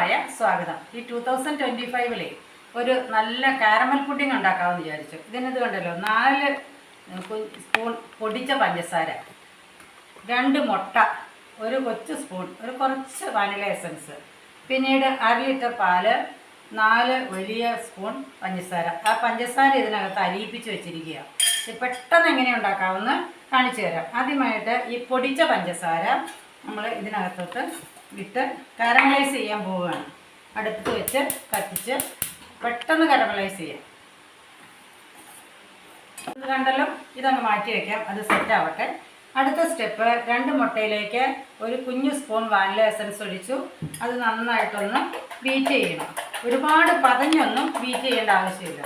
ഏവർക്കുമായ സ്വാഗതം. ഈ 2025 ഒരു നല്ല കാരമൽ പുഡിംഗ് ഉണ്ടാക്കാമെന്ന് വിചാരിച്ചു. ഇതിനത് കണ്ടല്ലോ, 4 സ്പൂൺ പൊടിച്ച പഞ്ചസാര, 2 മുട്ട, ഒരു കൊച്ചു സ്പൂൺ, ഒരു കുറച്ച് വാനില എസൻസ്, പിന്നീട് 1/2 ലിറ്റർ പാല്, 4 വലിയ സ്പൂൺ പഞ്ചസാര. ആ പഞ്ചസാര ഇതിനകത്ത് അലിയിപ്പിച്ച് വെച്ചിരിക്കുക. ഇത് പെട്ടെന്ന് എങ്ങനെ ഉണ്ടാക്കാമെന്ന് കാണിച്ചു തരാം. ആദ്യമായിട്ട് ഈ പൊടിച്ച പഞ്ചസാര നമ്മൾ ഇതിനകത്തോട്ട് ഇട്ട് കാരമലൈസ് ചെയ്യാൻ പോവുകയാണ്. അടുപ്പത്ത് വെച്ച് കത്തിച്ച് പെട്ടെന്ന് കാരമലൈസ് ചെയ്യാം. ഇത് കണ്ടല്ലോ, ഇതങ്ങ് മാറ്റി വയ്ക്കാം, അത് സെറ്റ് ആവട്ടെ. അടുത്ത സ്റ്റെപ്പ്, 2 മുട്ടയിലേക്ക് ഒരു കുഞ്ഞു സ്പൂൺ വാനില എസൻസ് ഒഴിച്ചു. അത് നന്നായിട്ടൊന്ന് ബീറ്റ് ചെയ്യണം. ഒരുപാട് പതഞ്ഞൊന്നും ബീറ്റ് ചെയ്യേണ്ട ആവശ്യമില്ല.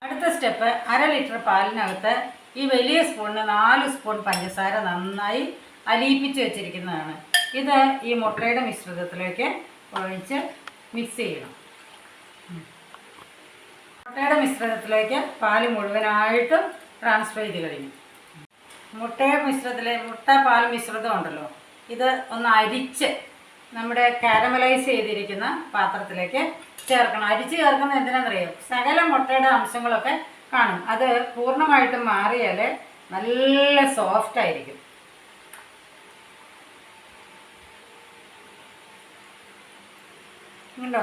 അടുത്ത സ്റ്റെപ്പ്, 1/2 ലിറ്റർ പാലിനകത്ത് ഈ വലിയ സ്പൂണിന് 4 സ്പൂൺ പഞ്ചസാര നന്നായി അലിയിപ്പിച്ച് വെച്ചിരിക്കുന്നതാണ്. ഇത് ഈ മുട്ടയുടെ മിശ്രിതത്തിലേക്ക് ഒഴിച്ച് മിക്സ് ചെയ്യണം. മുട്ടയുടെ മിശ്രിതത്തിലേക്ക് പാല് മുഴുവനായിട്ടും ട്രാൻസ്ഫർ ചെയ്ത് കഴിഞ്ഞു. മുട്ട പാൽ മിശ്രിതം ഉണ്ടല്ലോ, ഇത് ഒന്ന് അരിച്ച് നമ്മുടെ കാരമലൈസ് ചെയ്തിരിക്കുന്ന പാത്രത്തിലേക്ക് ചേർക്കണം. അരിച്ച് ചേർക്കുന്നത് എന്തിനാണെന്നറിയാം? സകല മുട്ടയുടെ അംശങ്ങളൊക്കെ കാണും. അത് പൂർണ്ണമായിട്ടും മാറിയാൽ നല്ല സോഫ്റ്റ് ആയിരിക്കും. ഉണ്ടോ?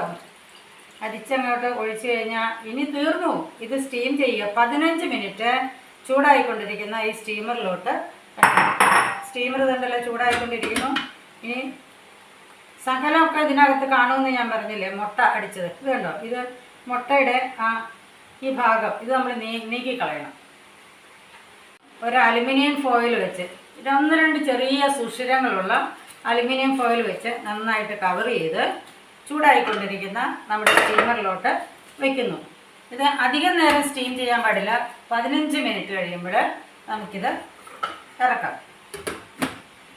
അരിച്ചങ്ങോട്ട് ഒഴിച്ചു കഴിഞ്ഞാൽ ഇനി തീർന്നു. ഇത് സ്റ്റീം ചെയ്യുക. 15 മിനിറ്റ് ചൂടായിക്കൊണ്ടിരിക്കുന്ന ഈ സ്റ്റീമറിലോട്ട്, സ്റ്റീമർ തണ്ടല്ലോ ചൂടായിക്കൊണ്ടിരിക്കുന്നു. ഇനി സകലമൊക്കെ ഇതിനകത്ത് കാണുമെന്ന് ഞാൻ പറഞ്ഞില്ലേ, മുട്ട അടിച്ചത്. ഇത് കണ്ടോ, ഇത് മുട്ടയുടെ ഈ ഭാഗം ഇത് നമ്മൾ നീക്കിക്കളയണം. ഒരു അലുമിനിയം ഫോയിൽ വെച്ച്, 1-2 ചെറിയ സുഷിരങ്ങളുള്ള അലുമിനിയം ഫോയിൽ വെച്ച് നന്നായിട്ട് കവർ ചെയ്ത് ചൂടായിക്കൊണ്ടിരിക്കുന്ന നമ്മുടെ സ്റ്റീമറിലോട്ട് വയ്ക്കുന്നു. ഇത് അധികം നേരം സ്റ്റീം ചെയ്യാൻ പാടില്ല. 15 മിനിറ്റ് കഴിയുമ്പോൾ നമുക്കിത് ഇറക്കാം.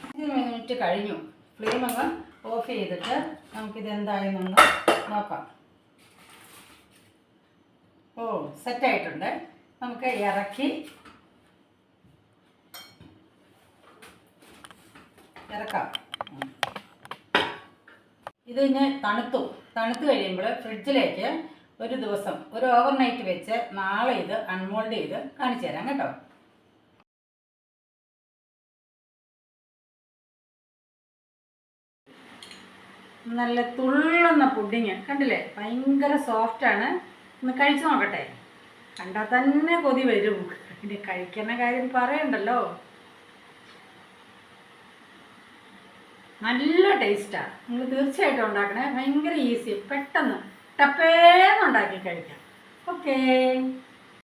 15 മിനിറ്റ് കഴിഞ്ഞു. ഫ്ലെയിം അങ്ങ് ഓഫ് ചെയ്തിട്ട് നമുക്കിത് എന്തായെന്നൊന്ന് നോക്കാം. ഓ, സെറ്റായിട്ടുണ്ട്. നമുക്ക് ഇറക്കാം. ഇത് ഇനി തണുത്ത് കഴിയുമ്പോൾ ഫ്രിഡ്ജിലേക്ക് ഒരു ദിവസം, ഒരു ഓവർനൈറ്റ് വെച്ച് നാളെ ഇത് അൺമോൾഡ് ചെയ്ത് കാണിച്ചു തരാം കേട്ടോ. നല്ല തുള്ളുന്ന പുഡിങ് കണ്ടില്ലേ, ഭയങ്കര സോഫ്റ്റാണ്. ഒന്ന് കഴിച്ചു നോക്കട്ടെ. കണ്ടാൽ തന്നെ കൊതി വരും. ഇത് കഴിക്കുന്ന കാര്യം പറയണ്ടല്ലോ. നല്ല ടേസ്റ്റാണ്. നിങ്ങൾ തീർച്ചയായിട്ടും ഉണ്ടാക്കണേ. ഭയങ്കര ഈസി, പെട്ടെന്ന് ടപ്പേന്ന് ഉണ്ടാക്കി കഴിക്കാം. ഓക്കേ.